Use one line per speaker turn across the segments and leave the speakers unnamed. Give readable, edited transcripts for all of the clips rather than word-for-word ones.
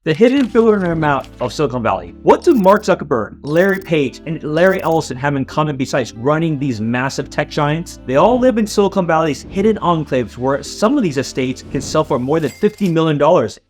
The hidden billionaire mouth of Silicon Valley. What do Mark Zuckerberg, Larry Page, and Larry Ellison have in common besides running these massive tech giants? They all live in Silicon Valley's hidden enclaves where some of these estates can sell for more than $50 million.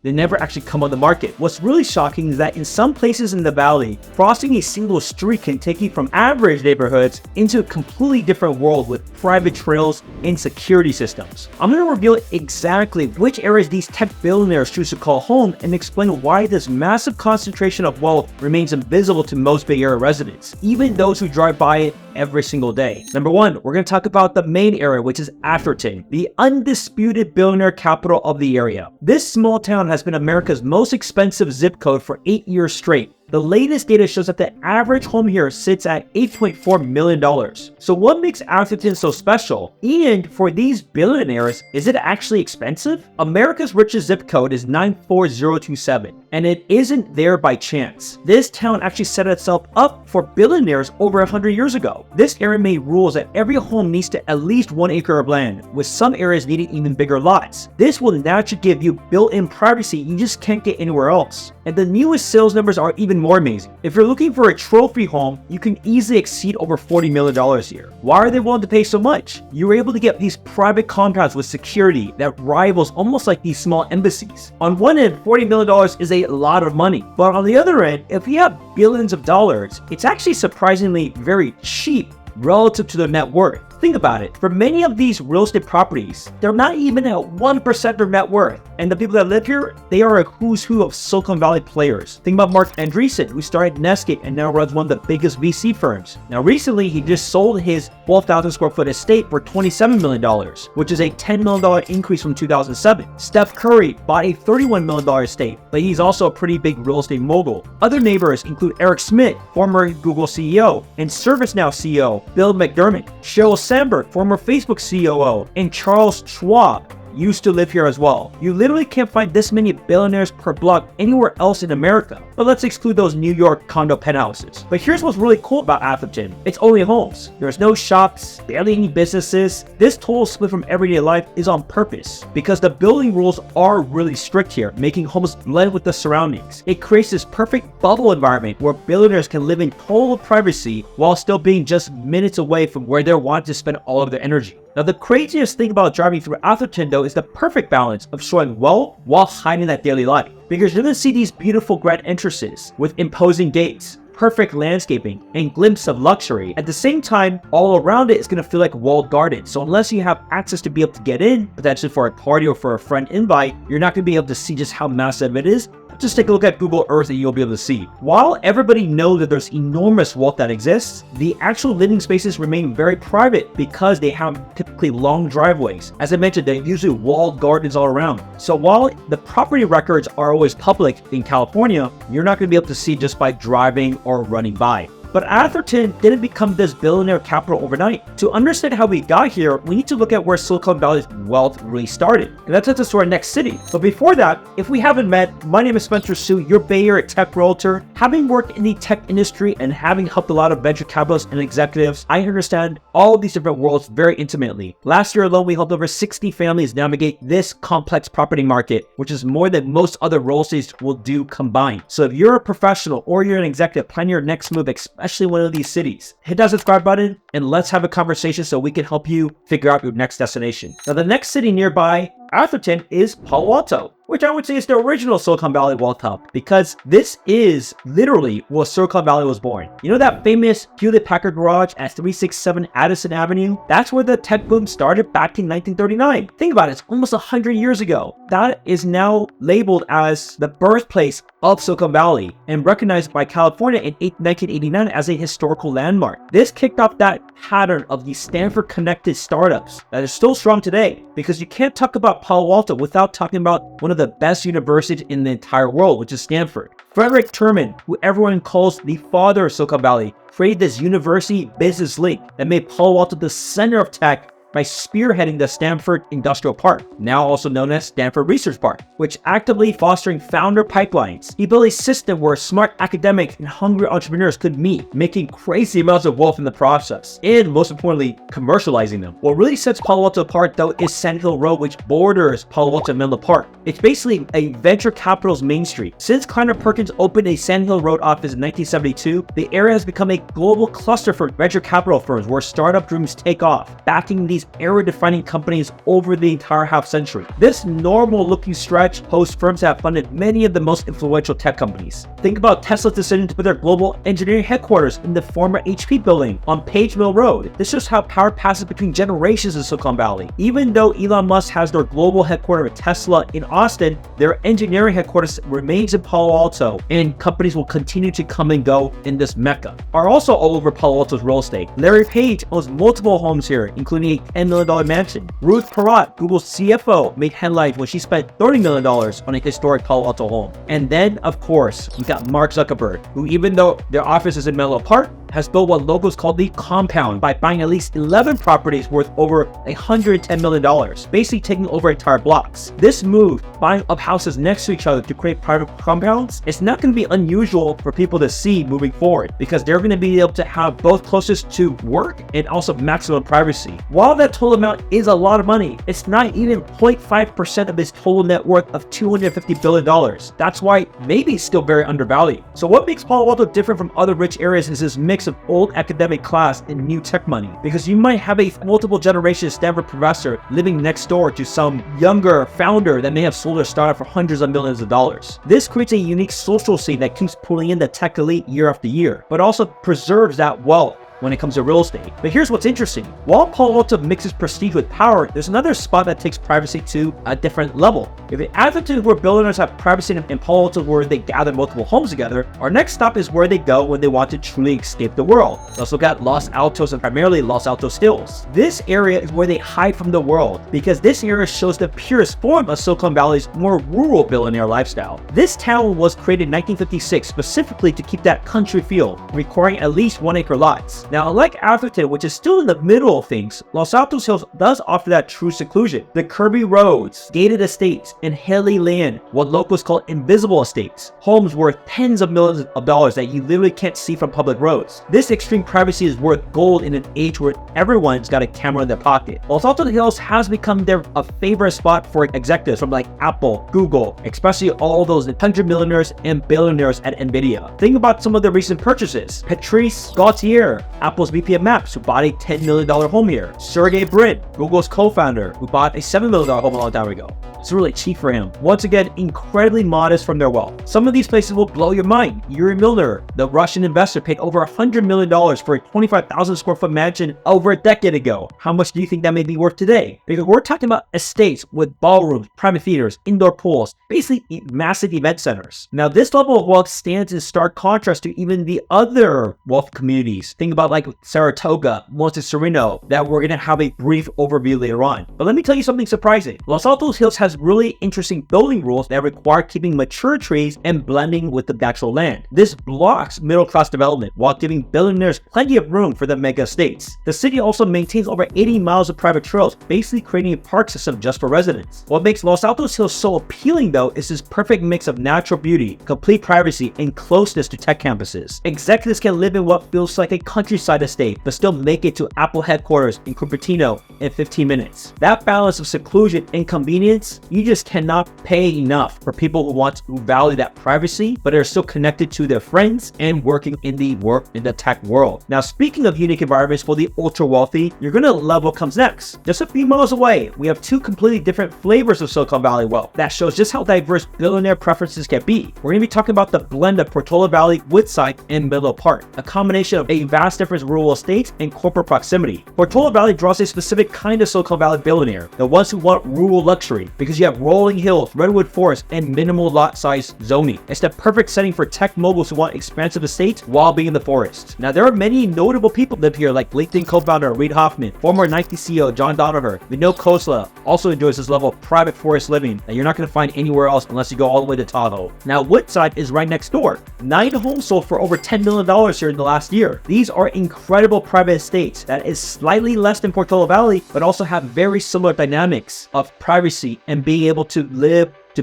They never actually come on the market. What's really shocking is that in some places in the valley, crossing a single street can take you from average neighborhoods into a completely different world with private trails and security systems. I'm going to reveal exactly which areas these tech billionaires choose to call home and explain why this massive concentration of wealth remains invisible to most Bay Area residents, even those who drive by it every single day. Number one, we're going to talk about the main area, which is Atherton, the undisputed billionaire capital of the area. This small town has been America's most expensive zip code for 8 years straight. The latest data shows that the average home here sits at $8.4 million. So what makes Atherton so special? And for these billionaires, is it actually expensive? America's richest zip code is 94027, and it isn't there by chance. This town actually set itself up for billionaires over 100 years ago. This area made rules that every home needs to at least 1 acre of land, with some areas needing even bigger lots. This will naturally give you built-in privacy you just can't get anywhere else. And the newest sales numbers are even more amazing. If you're looking for a trophy home, you can easily exceed over $40 million here. Why are they willing to pay so much? You're able to get these private compounds with security that rivals almost like these small embassies. On one end, $40 million is a lot of money. But on the other end, if you have billions of dollars, it's actually surprisingly very cheap relative to their net worth. Think about it. For many of these real estate properties, they're not even at 1% of their net worth. And the people that live here, they are a who's who of Silicon Valley players. Think about Mark Andreessen, who started Netscape and now runs one of the biggest VC firms. Now recently, he just sold his 12,000 square foot estate for $27 million, which is a $10 million increase from 2007. Steph Curry bought a $31 million estate, but he's also a pretty big real estate mogul. Other neighbors include Eric Schmidt, former Google CEO, and ServiceNow CEO, Bill McDermott, Sheryl Sandberg, former Facebook COO, and Charles Schwab used to live here as well. You literally can't find this many billionaires per block anywhere else in America. But let's exclude those New York condo penthouses. But here's what's really cool about Atherton. It's only homes. There's no shops, barely any businesses. This total split from everyday life is on purpose because the building rules are really strict here, making homes blend with the surroundings. It creates this perfect bubble environment where billionaires can live in total privacy while still being just minutes away from where they're wanting to spend all of their energy. Now, the craziest thing about driving through Atherton, though, is the perfect balance of showing wealth while hiding that daily life. Because you're going to see these beautiful grand entrances with imposing gates, perfect landscaping, and glimpse of luxury. At the same time, all around it is going to feel like walled gardens. So unless you have access to be able to get in, potentially for a party or for a friend invite, you're not going to be able to see just how massive it is. Just take a look at Google Earth and you'll be able to see. While everybody knows that there's enormous wealth that exists, the actual living spaces remain very private because they have typically long driveways. As I mentioned, they're usually walled gardens all around. So while the property records are always public in California, you're not going to be able to see just by driving or running by. But Atherton didn't become this billionaire capital overnight. To understand how we got here, we need to look at where Silicon Valley's wealth really started. And that takes us to our next city. But before that, if we haven't met, my name is Spencer Su, your Bay Area tech realtor. Having worked in the tech industry and having helped a lot of venture capitalists and executives, I understand all of these different worlds very intimately. Last year alone, we helped over 60 families navigate this complex property market, which is more than most other real estates will do combined. So if you're a professional or you're an executive, plan your next move, especially one of these cities. Hit that subscribe button and let's have a conversation so we can help you figure out your next destination. Now, the next city nearby Atherton is Palo Alto, which I would say is the original Silicon Valley wealth hub because this is literally where Silicon Valley was born. You know that famous Hewlett-Packard garage at 367 Addison Avenue? That's where the tech boom started back in 1939. Think about it, it's almost 100 years ago. That is now labeled as the birthplace of Silicon Valley and recognized by California in 1989 as a historical landmark. This kicked off that pattern of the Stanford-connected startups that is still strong today because you can't talk about Palo Alto without talking about one of the best universities in the entire world, which is Stanford. Frederick Terman, who everyone calls the father of Silicon Valley, created this university business link that made Palo Alto the center of tech by spearheading the Stanford Industrial Park, now also known as Stanford Research Park, which actively fostering founder pipelines. He built a system where smart academics and hungry entrepreneurs could meet, making crazy amounts of wealth in the process, and most importantly, commercializing them. What really sets Palo Alto apart though is Sand Hill Road, which borders Palo Alto and Menlo Park. It's basically a venture capital's main street. Since Kleiner Perkins opened a Sand Hill Road office in 1972, the area has become a global cluster for venture capital firms where startup dreams take off, backing these era-defining companies over the entire half-century. This normal-looking stretch hosts firms that have funded many of the most influential tech companies. Think about Tesla's decision to put their global engineering headquarters in the former HP building on Page Mill Road. This shows how power passes between generations in Silicon Valley. Even though Elon Musk has their global headquarters at Tesla in Austin, their engineering headquarters remains in Palo Alto, and companies will continue to come and go in this mecca. Are also all over Palo Alto's real estate. Larry Page owns multiple homes here, including a $10 million mansion. Ruth Porat, Google's CFO, made headlines when she spent $30 million on a historic Palo Alto home. And then, of course, we got Mark Zuckerberg, who, even though their office is in Menlo Park, has built what locals call the compound by buying at least 11 properties worth over $110 million, basically taking over entire blocks. This move, buying up houses next to each other to create private compounds, it's not going to be unusual for people to see moving forward, because they're going to be able to have both closest to work and also maximum privacy. While that total amount is a lot of money, it's not even 0.5% of his total net worth of $250 billion. That's why maybe it's still very undervalued. So what makes Palo Alto different from other rich areas is this mix of old academic class and new tech money, because you might have a multiple generation Stanford professor living next door to some younger founder that may have sold their startup for hundreds of millions of dollars. This creates a unique social scene that keeps pulling in the tech elite year after year, but also preserves that wealth when it comes to real estate. But here's what's interesting. While Palo Alto mixes prestige with power, there's another spot that takes privacy to a different level. If in Atherton, where billionaires have privacy, and Palo Alto, where they gather multiple homes together, our next stop is where they go when they want to truly escape the world. We also got Los Altos, and primarily Los Altos Hills. This area is where they hide from the world, because this area shows the purest form of Silicon Valley's more rural billionaire lifestyle. This town was created in 1956 specifically to keep that country feel, requiring at least 1-acre lots. Now, unlike Atherton, which is still in the middle of things, Los Altos Hills does offer that true seclusion. The curvy roads, gated estates, and hilly land, what locals call invisible estates, homes worth tens of millions of dollars that you literally can't see from public roads. This extreme privacy is worth gold in an age where everyone's got a camera in their pocket. Los Altos Hills has become a favorite spot for executives from like Apple, Google, especially all those 100 millionaires and billionaires at Nvidia. Think about some of the recent purchases. Patrice Gauthier, Apple's VP of Maps, who bought a $10 million home here. Sergey Brin, Google's co-founder, who bought a $7 million home a long time ago. It's really cheap for him. Once again, incredibly modest from their wealth. Some of these places will blow your mind. Yuri Milner, the Russian investor, paid over $100 million for a 25,000 square foot mansion over a decade ago. How much do you think that may be worth today? Because we're talking about estates with ballrooms, private theaters, indoor pools, basically massive event centers. Now, this level of wealth stands in stark contrast to even the other wealth communities. Think about like Saratoga, Monte Sereno, that we're going to have a brief overview later on. But let me tell you something surprising. Los Altos Hills has really interesting building rules that require keeping mature trees and blending with the natural land. This blocks middle-class development while giving billionaires plenty of room for the mega estates. The city also maintains over 80 miles of private trails, basically creating a park system just for residents. What makes Los Altos Hills so appealing though is this perfect mix of natural beauty, complete privacy, and closeness to tech campuses. Executives can live in what feels like a countryside estate, but still make it to Apple headquarters in Cupertino in 15 minutes. That balance of seclusion and convenience, you just cannot pay enough for people who value that privacy, but are still connected to their friends and working in the tech world. Now, speaking of unique environments for the ultra wealthy, you're gonna love what comes next. Just a few miles away, we have two completely different flavors of Silicon Valley wealth that shows just how diverse billionaire preferences can be. We're gonna be talking about the blend of Portola Valley, Woodside, and Menlo Park, a combination of a vast difference of rural estates and corporate proximity. Portola Valley draws a specific kind of Silicon Valley billionaire, the ones who want rural luxury, because you have rolling hills, redwood forests, and minimal lot size zoning. It's the perfect setting for tech moguls who want expansive estates while being in the forest. Now, there are many notable people live here, like LinkedIn co-founder Reid Hoffman, former Nike CEO John Donovan. Vinod Khosla also enjoys this level of private forest living that you're not going to find anywhere else unless you go all the way to Tahoe. Now, Woodside is right next door. 9 homes sold for over $10 million here in the last year. These are incredible private estates that is slightly less than Portola Valley, but also have very similar dynamics of privacy and being able to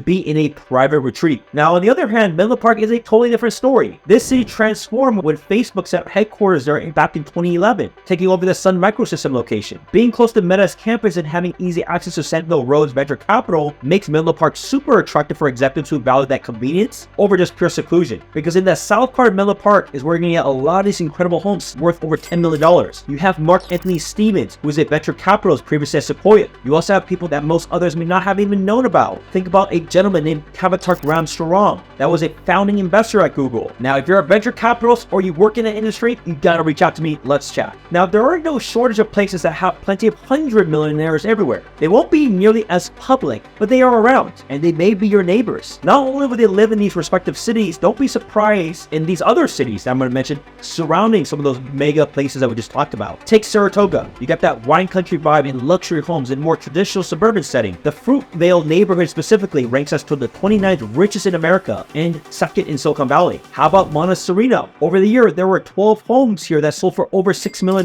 be in a private retreat. Now, on the other hand, Menlo Park is a totally different story. This city transformed when Facebook set up headquarters there back in 2011, taking over the Sun Microsystem location. Being close to Meta's campus and having easy access to Sentinel Road's venture capital makes Menlo Park super attractive for executives who value that convenience over just pure seclusion. Because in the south part of Menlo Park is where you're gonna get a lot of these incredible homes worth over $10 million. You have Mark Anthony Stevens, who is a venture capitalist previously at Sequoia. You also have people that most others may not have even known about. Think about a gentleman named Kavatar Ram Sarang that was a founding investor at Google. Now, if you're a venture capitalist or you work in the industry, you gotta reach out to me. Let's chat. Now, there are no shortage of places that have plenty of 100 millionaires everywhere. They won't be nearly as public, but they are around, and they may be your neighbors. Not only will they live in these respective cities, don't be surprised in these other cities that I'm going to mention surrounding some of those mega places that we just talked about. Take Saratoga. You got that wine country vibe in luxury homes in more traditional suburban setting. The Fruitvale neighborhood specifically ranks as to the 29th richest in America and second in Silicon Valley. How about Montecito? Over the year, there were 12 homes here that sold for over $6 million.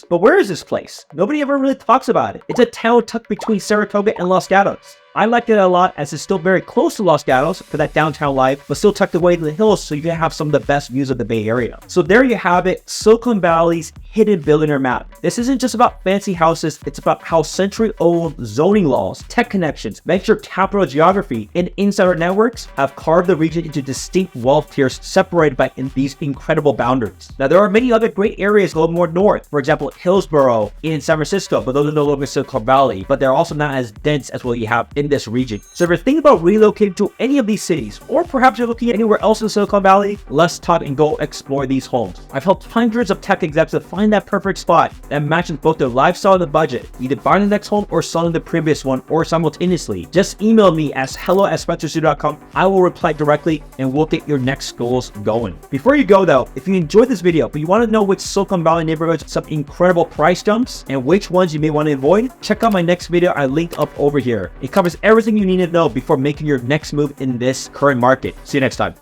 But where is this place? Nobody ever really talks about it. It's a town tucked between Saratoga and Los Gatos. I liked it a lot as it's still very close to Los Gatos for that downtown life, but still tucked away in the hills so you can have some of the best views of the Bay Area. So there you have it, Silicon Valley's hidden billionaire map. This isn't just about fancy houses, it's about how century-old zoning laws, tech connections, venture capital geography, and insider networks have carved the region into distinct wealth tiers separated by these incredible boundaries. Now, there are many other great areas going more north, for example, Hillsborough in San Francisco, but those are no longer Silicon Valley, but they're also not as dense as what you have in this region. So if you're thinking about relocating to any of these cities, or perhaps you're looking at anywhere else in Silicon Valley, let's talk and go explore these homes. I've helped hundreds of tech execs to find that perfect spot that matches both their lifestyle and the budget, either buying the next home or selling the previous one or simultaneously. Just email me at hello@spencerstu.com. I will reply directly and we'll get your next goals going. Before you go though, if you enjoyed this video but you want to know which Silicon Valley neighborhoods some incredible price jumps and which ones you may want to avoid, check out my next video I linked up over here. It covers everything you need to know before making your next move in this current market. See you next time.